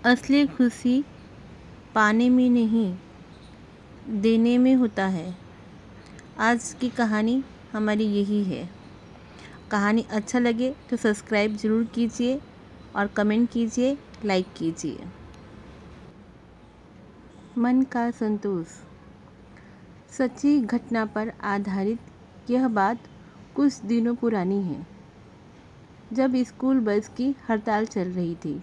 असली खुशी पाने में नहीं, देने में होता है। आज की कहानी हमारी यही है। कहानी अच्छा लगे तो सब्सक्राइब ज़रूर कीजिए और कमेंट कीजिए, लाइक कीजिए। मन का संतोष। सच्ची घटना पर आधारित यह बात कुछ दिनों पुरानी है, जब स्कूल बस की हड़ताल चल रही थी।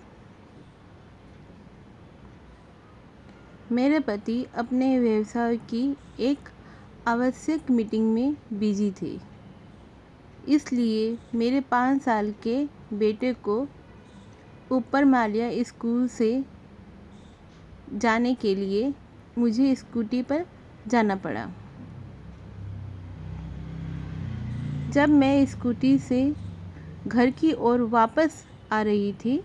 मेरे पति अपने व्यवसाय की एक आवश्यक मीटिंग में बिजी थे, इसलिए मेरे 5 साल के बेटे को ऊपर मालिया स्कूल से जाने के लिए मुझे स्कूटी पर जाना पड़ा। जब मैं स्कूटी से घर की ओर वापस आ रही थी,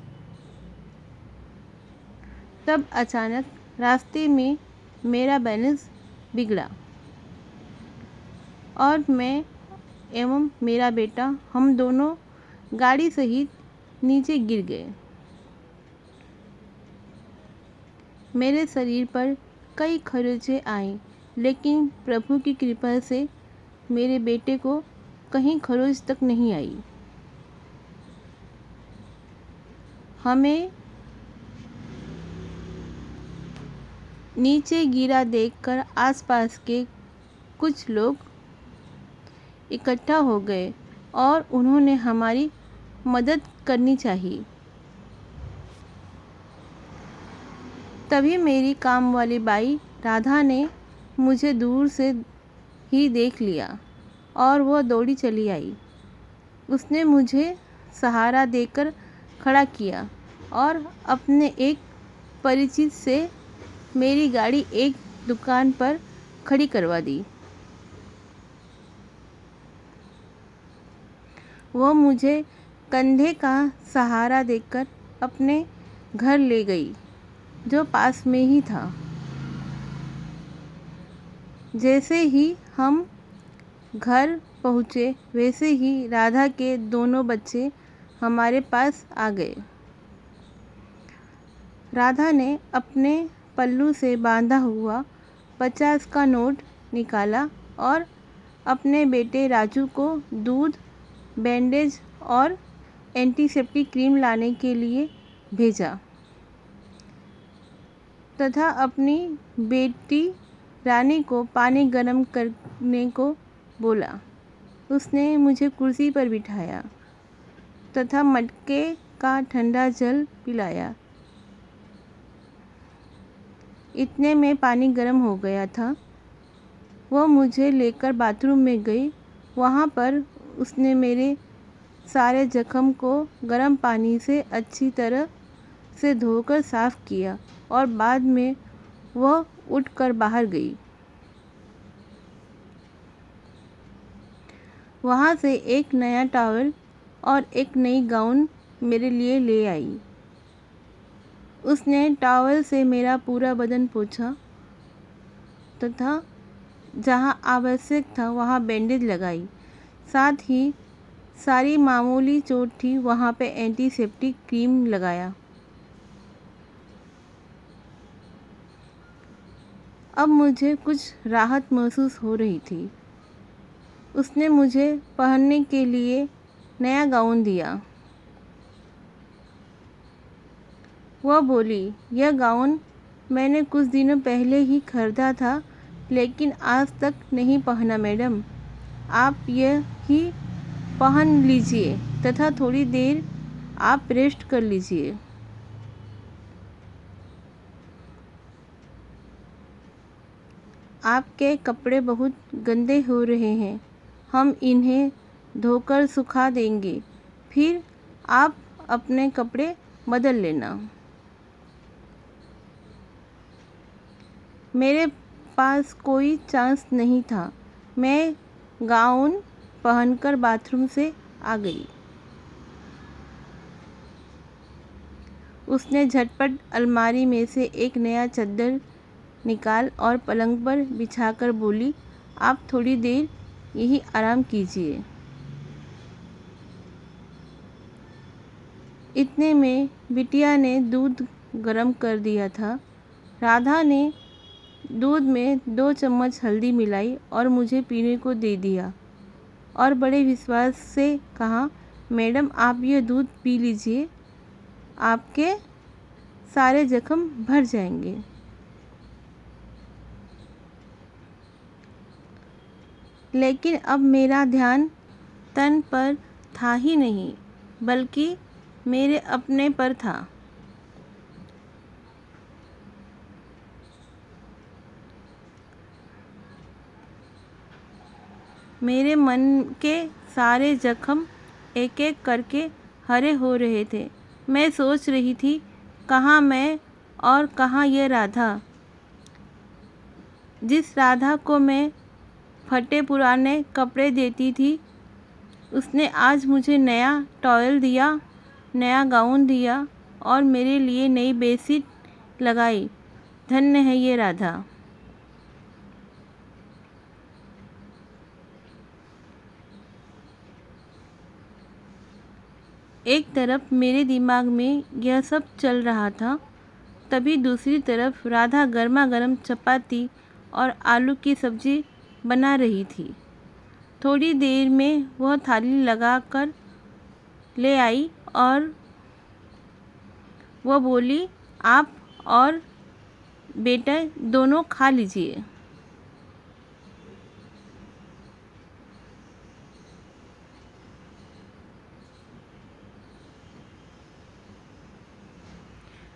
तब अचानक रास्ते में मेरा बैलेंस बिगड़ा और मैं एवं मेरा बेटा हम दोनों गाड़ी सहित नीचे गिर गए। मेरे शरीर पर कई खरोंचें आईं, लेकिन प्रभु की कृपा से मेरे बेटे को कहीं खरोंच तक नहीं आई। हमें नीचे गिरा देखकर आसपास के कुछ लोग इकट्ठा हो गए और उन्होंने हमारी मदद करनी चाहिए। तभी मेरी काम वाली बाई राधा ने मुझे दूर से ही देख लिया और वह दौड़ी चली आई। उसने मुझे सहारा देकर खड़ा किया और अपने एक परिचित से मेरी गाड़ी एक दुकान पर खड़ी करवा दी। वह मुझे कंधे का सहारा देकर अपने घर ले गई, जो पास में ही था। जैसे ही हम घर पहुँचे, वैसे ही राधा के दोनों बच्चे हमारे पास आ गए। राधा ने अपने पल्लू से बांधा हुआ 50 का नोट निकाला और अपने बेटे राजू को दूध, बैंडेज और एंटीसेप्टिक क्रीम लाने के लिए भेजा तथा अपनी बेटी रानी को पानी गर्म करने को बोला। उसने मुझे कुर्सी पर बिठाया तथा मटके का ठंडा जल पिलाया। इतने में पानी गर्म हो गया था। वह मुझे लेकर बाथरूम में गई। वहाँ पर उसने मेरे सारे जख्म को गर्म पानी से अच्छी तरह से धोकर साफ़ किया और बाद में वह उठकर बाहर गई। वहाँ से एक नया टॉवल और एक नई गाउन मेरे लिए ले आई। उसने टॉवल से मेरा पूरा बदन पोंछा तथा जहाँ आवश्यक था वहाँ बैंडेज लगाई। साथ ही सारी मामूली चोट थी वहाँ पे एंटीसेप्टिक क्रीम लगाया। अब मुझे कुछ राहत महसूस हो रही थी। उसने मुझे पहनने के लिए नया गाउन दिया। वह बोली, यह गाउन मैंने कुछ दिनों पहले ही खरीदा था, लेकिन आज तक नहीं पहना मैडम। आप यह ही पहन लीजिए तथा थोड़ी देर आप रेस्ट कर लीजिए। आपके कपड़े बहुत गंदे हो रहे हैं, हम इन्हें धोकर सुखा देंगे, फिर आप अपने कपड़े बदल लेना। मेरे पास कोई चांस नहीं था। मैं गाउन पहनकर बाथरूम से आ गई। उसने झटपट अलमारी में से एक नया चादर निकाल और पलंग पर बिछाकर बोली, आप थोड़ी देर यहीं आराम कीजिए। इतने में बिटिया ने दूध गरम कर दिया था। राधा ने दूध में 2 चम्मच हल्दी मिलाई और मुझे पीने को दे दिया और बड़े विश्वास से कहा, मैडम आप ये दूध पी लीजिए, आपके सारे जख्म भर जाएंगे। लेकिन अब मेरा ध्यान तन पर था ही नहीं, बल्कि मेरे अपने पर था। मेरे मन के सारे जख्म एक एक करके हरे हो रहे थे। मैं सोच रही थी, कहाँ मैं और कहाँ ये राधा। जिस राधा को मैं फटे पुराने कपड़े देती थी, उसने आज मुझे नया टॉवेल दिया, नया गाउन दिया और मेरे लिए नई बेडशीट लगाई। धन्य है ये राधा। एक तरफ मेरे दिमाग में यह सब चल रहा था, तभी दूसरी तरफ राधा गर्मा गर्म चपाती और आलू की सब्ज़ी बना रही थी। थोड़ी देर में वह थाली लगा कर ले आई और वह बोली, आप और बेटा दोनों खा लीजिए।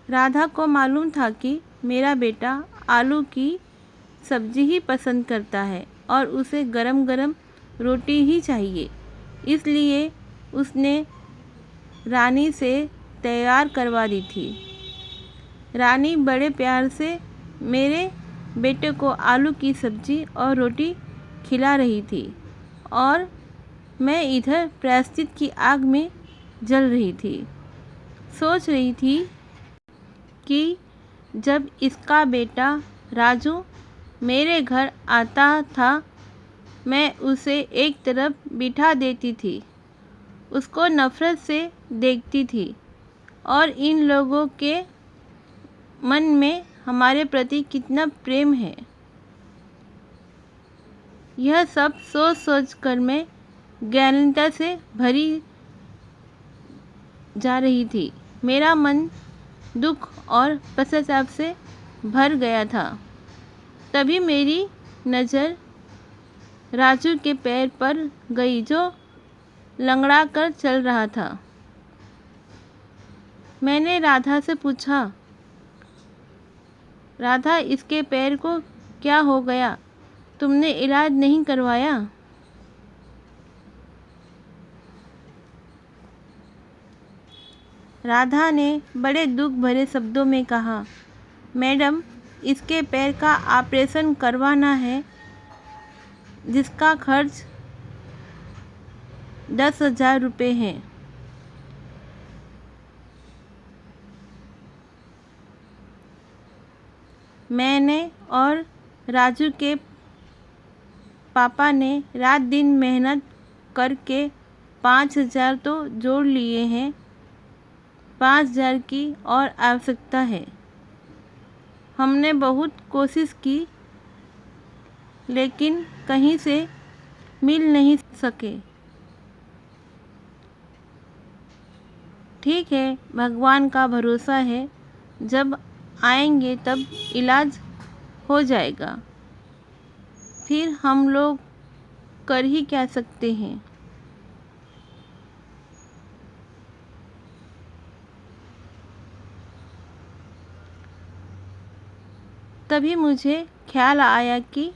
राधा को मालूम था कि मेरा बेटा आलू की सब्ज़ी ही पसंद करता है और उसे गरम गरम रोटी ही चाहिए। इसलिए उसने रानी से तैयार करवा दी थी। रानी बड़े प्यार से मेरे बेटे को आलू की सब्ज़ी और रोटी खिला रही थी और मैं इधर प्रायश्चित की आग में जल रही थी। सोच रही थी कि जब इसका बेटा राजू मेरे घर आता था, मैं उसे एक तरफ बिठा देती थी, उसको नफ़रत से देखती थी और इन लोगों के मन में हमारे प्रति कितना प्रेम है, यह सब सोच सोच कर मैं ज्ञानता से भरी जा रही थी। मेरा मन दुख और पश्चाताप से भर गया था। तभी मेरी नज़र राजू के पैर पर गई, जो लंगड़ा कर चल रहा था। मैंने राधा से पूछा, राधा इसके पैर को क्या हो गया, तुमने इलाज नहीं करवाया? राधा ने बड़े दुख भरे शब्दों में कहा, मैडम इसके पैर का ऑपरेशन करवाना है, जिसका खर्च 10,000 रुपये है। मैंने और राजू के पापा ने रात दिन मेहनत करके 5,000 तो जोड़ लिए हैं। 5,000 की और आवश्यकता है। हमने बहुत कोशिश की, लेकिन कहीं से मिल नहीं सके। ठीक है, भगवान का भरोसा है, जब आएंगे तब इलाज हो जाएगा। फिर हम लोग कर ही क्या सकते हैं। तभी मुझे ख्याल आया कि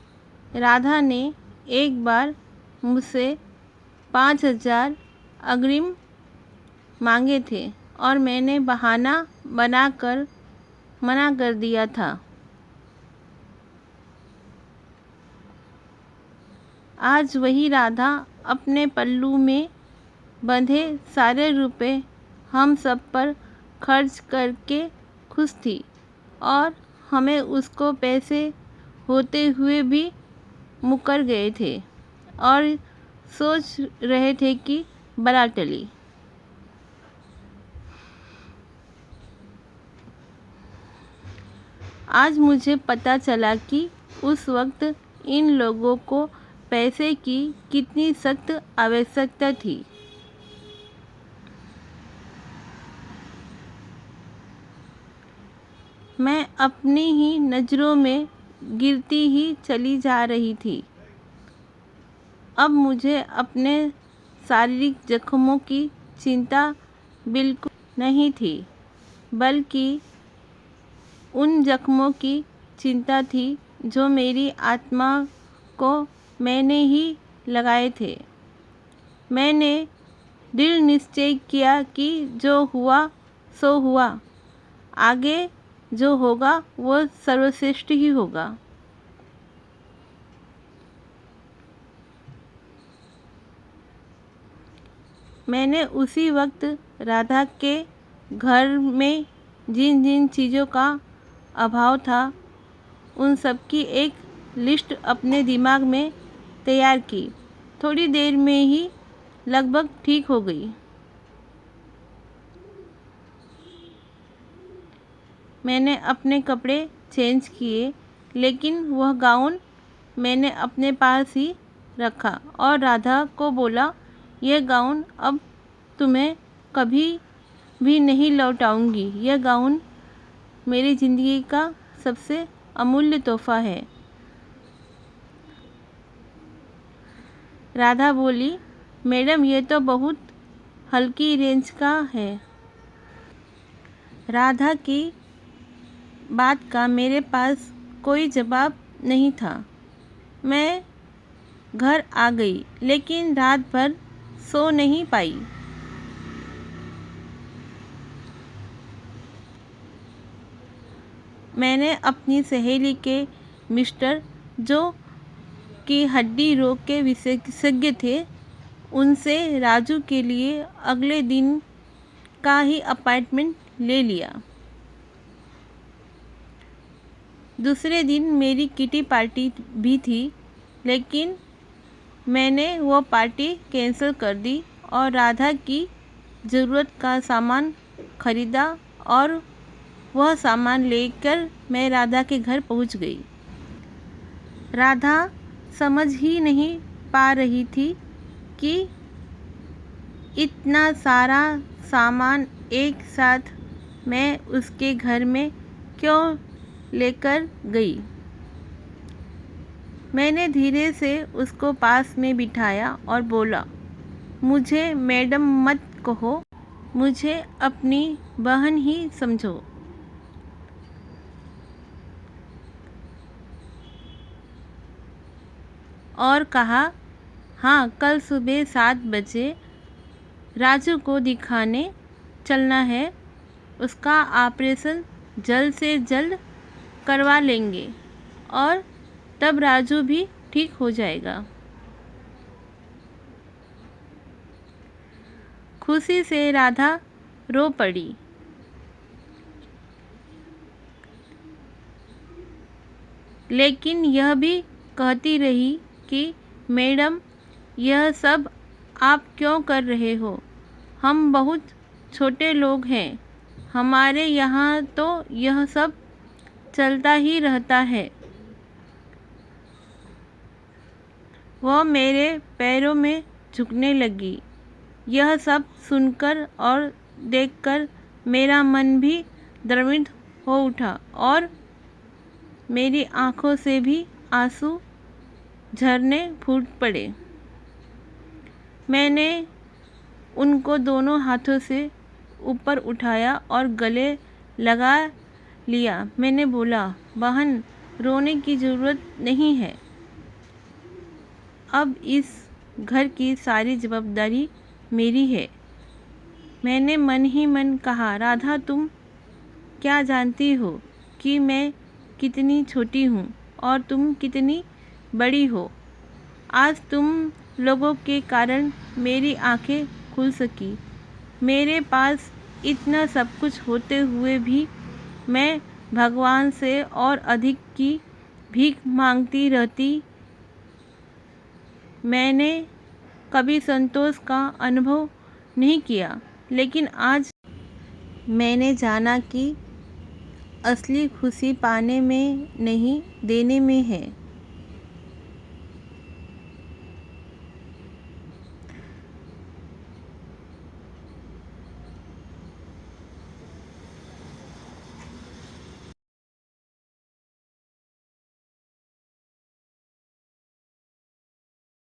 राधा ने एक बार मुझसे 5,000 अग्रिम मांगे थे और मैंने बहाना बनाकर मना कर दिया था। आज वही राधा अपने पल्लू में बंधे सारे रुपए हम सब पर खर्च करके खुश थी और हमें उसको पैसे होते हुए भी मुकर गए थे और सोच रहे थे कि बला टली। आज मुझे पता चला कि उस वक्त इन लोगों को पैसे की कितनी सख्त आवश्यकता थी। मैं अपनी ही नज़रों में गिरती ही चली जा रही थी। अब मुझे अपने शारीरिक जख्मों की चिंता बिल्कुल नहीं थी, बल्कि उन जख्मों की चिंता थी जो मेरी आत्मा को मैंने ही लगाए थे। मैंने दृढ़ निश्चय किया कि जो हुआ सो हुआ, आगे जो होगा वो सर्वश्रेष्ठ ही होगा। मैंने उसी वक्त राधा के घर में जिन जिन चीज़ों का अभाव था उन सब की एक लिस्ट अपने दिमाग में तैयार की। थोड़ी देर में ही लगभग ठीक हो गई। मैंने अपने कपड़े चेंज किए, लेकिन वह गाउन मैंने अपने पास ही रखा और राधा को बोला, यह गाउन अब तुम्हें कभी भी नहीं लौटाऊंगी। यह गाउन मेरी ज़िंदगी का सबसे अमूल्य तोहफ़ा है। राधा बोली, मैडम ये तो बहुत हल्की रेंज का है। राधा की बात का मेरे पास कोई जवाब नहीं था। मैं घर आ गई, लेकिन रात भर सो नहीं पाई। मैंने अपनी सहेली के मिस्टर, जो कि हड्डी रोग के विशेषज्ञ थे, उनसे राजू के लिए अगले दिन का ही अपॉइंटमेंट ले लिया। दूसरे दिन मेरी किटी पार्टी भी थी, लेकिन मैंने वो पार्टी कैंसिल कर दी और राधा की ज़रूरत का सामान खरीदा और वह सामान लेकर मैं राधा के घर पहुंच गई। राधा समझ ही नहीं पा रही थी कि इतना सारा सामान एक साथ मैं उसके घर में क्यों लेकर गई। मैंने धीरे से उसको पास में बिठाया और बोला, मुझे मैडम मत कहो, मुझे अपनी बहन ही समझो। और कहा, हाँ, कल सुबह 7 बजे राजू को दिखाने चलना है। उसका ऑपरेशन जल्द से जल्द करवा लेंगे और तब राजू भी ठीक हो जाएगा। खुशी से राधा रो पड़ी। लेकिन यह भी कहती रही कि मैडम, यह सब आप क्यों कर रहे हो? हम बहुत छोटे लोग हैं, हमारे यहाँ तो यह सब चलता ही रहता है। वह मेरे पैरों में झुकने लगी। यह सब सुनकर और देखकर मेरा मन भी द्रवित हो उठा और मेरी आँखों से भी आंसू झरने फूट पड़े। मैंने उनको दोनों हाथों से ऊपर उठाया और गले लगा लिया। मैंने बोला, बहन, रोने की ज़रूरत नहीं है। अब इस घर की सारी जवाबदारी मेरी है। मैंने मन ही मन कहा, राधा, तुम क्या जानती हो कि मैं कितनी छोटी हूँ और तुम कितनी बड़ी हो। आज तुम लोगों के कारण मेरी आंखें खुल सकी। मेरे पास इतना सब कुछ होते हुए भी मैं भगवान से और अधिक की भीख मांगती रहती। मैंने कभी संतोष का अनुभव नहीं किया, लेकिन आज मैंने जाना कि असली खुशी पाने में नहीं, देने में है।